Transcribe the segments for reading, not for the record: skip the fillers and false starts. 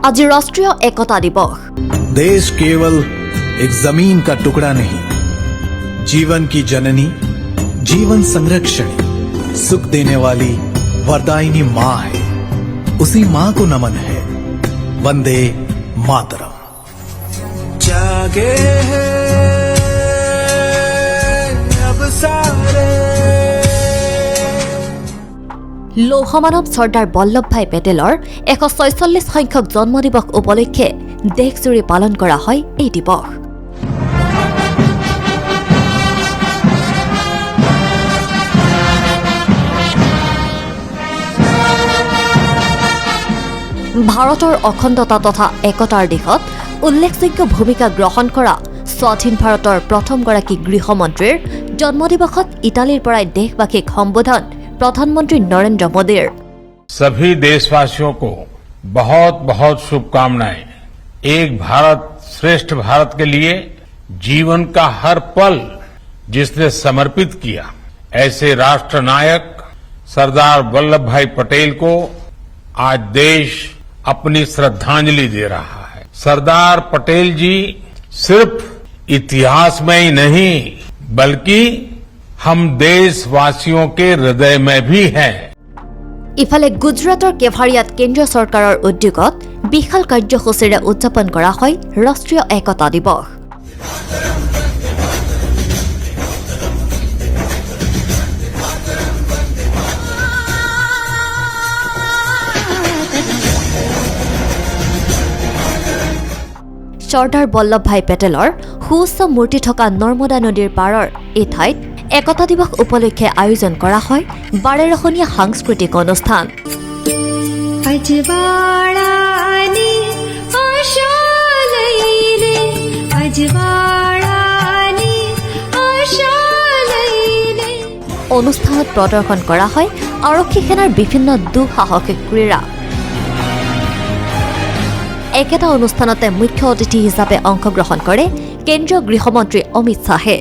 আজি राष्ट्रीय एकता दिवस। देश केवल एक जमीन का टुकड़ा नहीं, जीवन की जननी, जीवन संरक्षण, सुख देने वाली वरदायिनी माँ है। उसी माँ को नमन है। वंदे मातरम। जागे हैं अब सारे। লৌহমানৱ চৰ্দাৰ বল্লভভাই পেটেলৰ 146 সংখ্যক জন্মদিৱস উপলক্ষে দেশজুৰি পালন কৰা হয় এই দিৱস। ভাৰতৰ অখণ্ডতা তথা একতাৰ দিশত উল্লেখযোগ্য ভূমিকা গ্ৰহণ কৰা স্বাধীন ভাৰতৰ প্ৰথমগৰাকী গৃহমন্ত্ৰীৰ জন্মদিৱসত ইটালীৰ পৰাই দেশবাসীক সম্বোধন प्रधानमंत्री नरेंद्र मोदी। सभी देशवासियों को बहुत बहुत शुभकामनाएं। एक भारत श्रेष्ठ भारत के लिए जीवन का हर पल जिसने समर्पित किया, ऐसे राष्ट्र नायक सरदार वल्लभ भाई पटेल को आज देश अपनी श्रद्धांजलि दे रहा है। सरदार पटेल जी सिर्फ इतिहास में ही नहीं बल्कि हम देशवासियों के हृदय में भी हैं। इफाले गुजरातर केवाड़ियात केंद्र सरकाৰৰ उद्योगत विशाल कार्यसूचीৰে উদযাপন কৰা হয় राष्ट्रीय एकता दिवस। চৰ্দাৰ বল্লভভাই পেটেলৰ সুউচ্চ মূৰ্তি থকা নৰ্মদা নদীৰ পাৰৰ এই ঠাইত একতা দিৱস উপলক্ষে আয়োজন কৰা হয় বাৰেৰহণীয়া সাংস্কৃতিক অনুষ্ঠান। অনুষ্ঠানত প্ৰদৰ্শন কৰা হয় আৰক্ষী সেনাৰ বিভিন্ন দুঃসাহসিক ক্ৰীড়া। একেটা অনুষ্ঠানতে মুখ্য অতিথি হিচাপে অংশগ্ৰহণ কৰে কেন্দ্ৰীয় গৃহমন্ত্ৰী অমিত শ্বাহে।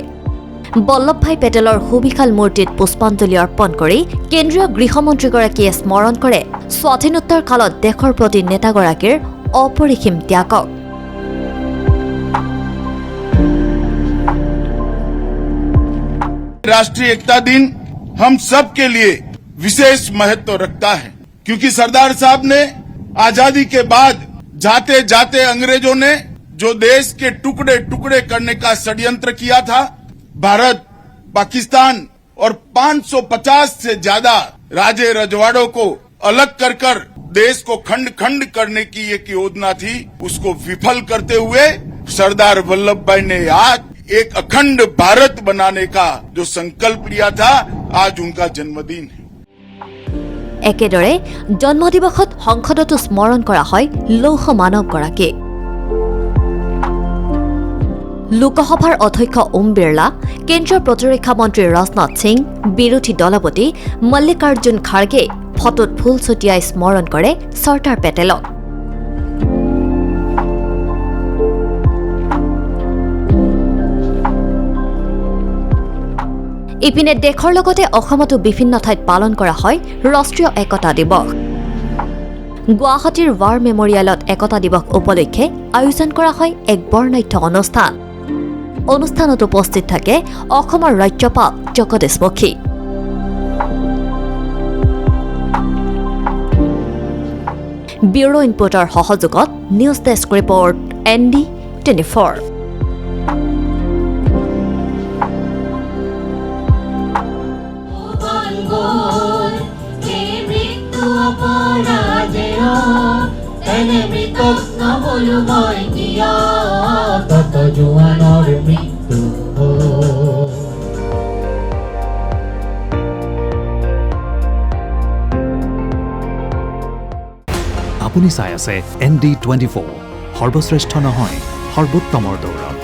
বল্লভভাই পেটেলৰ সুবিশাল মূৰ্তিত পুষ্পাঞ্জলি অৰ্পণ কৰি কেন্দ্ৰীয় গৃহমন্ত্ৰীগৰাকীয়ে স্মৰণ কৰে স্বাধীনোত্তৰ কালত দেশৰ প্ৰতি নেতাগৰাকীৰ অপৰিসীম ত্যাগক। राष्ट्रीय एकता दिन हम सब के लिए विशेष महत्व रखता है, क्योंकि सरदार साहब ने आजादी के बाद जाते जाते अंग्रेजों ने जो देश के टुकड़े टुकड़े करने का षड्यंत्र किया था, भारत, पाकिस्तान और 550 से ज्यादा राजे रजवाड़ों को अलग कर कर देश को खंड खंड करने की एक योजना थी, उसको विफल करते हुए सरदार वल्लभ भाई ने आज एक अखंड भारत बनाने का जो संकल्प लिया था, आज उनका जन्मदिन है। একেদৰে জন্মদিৱসত সংসদতো স্মৰণ কৰা হয় লৌহ মানৱগৰাকীক। লোকসভাৰ অধ্যক্ষ ওম বিৰলা, কেন্দ্ৰীয় প্ৰতিৰক্ষা মন্ত্ৰী ৰাজনাথ সিং, বিৰোধী দলপতি মল্লিকাৰ্জুন খাৰ্গে ফটোত ফুল ছটিয়াই স্মৰণ কৰে চৰ্দাৰ পেটেলক। ইপিনে দেশৰ লগতে অসমতো বিভিন্ন ঠাইত পালন কৰা হয় ৰাষ্ট্ৰীয় একতা দিৱস। গুৱাহাটীৰ ৱাৰ মেমৰিয়েলত একতা দিৱস উপলক্ষে আয়োজন কৰা হয় এক বৰ্ণাঢ্য অনুষ্ঠান। অনুষ্ঠানত উপস্থিত থাকে অসমৰ ৰাজ্যপাল জগদীশ মুখী। ব্যুৰো ইনপুটৰ সহযোগত নিউজ ডেস্ক ৰিপৰ্ট ND24। আপুনি চাই আছে ND24, সৰ্বশ্ৰেষ্ঠ নহয় সৰ্বোত্তমৰ দৌৰত।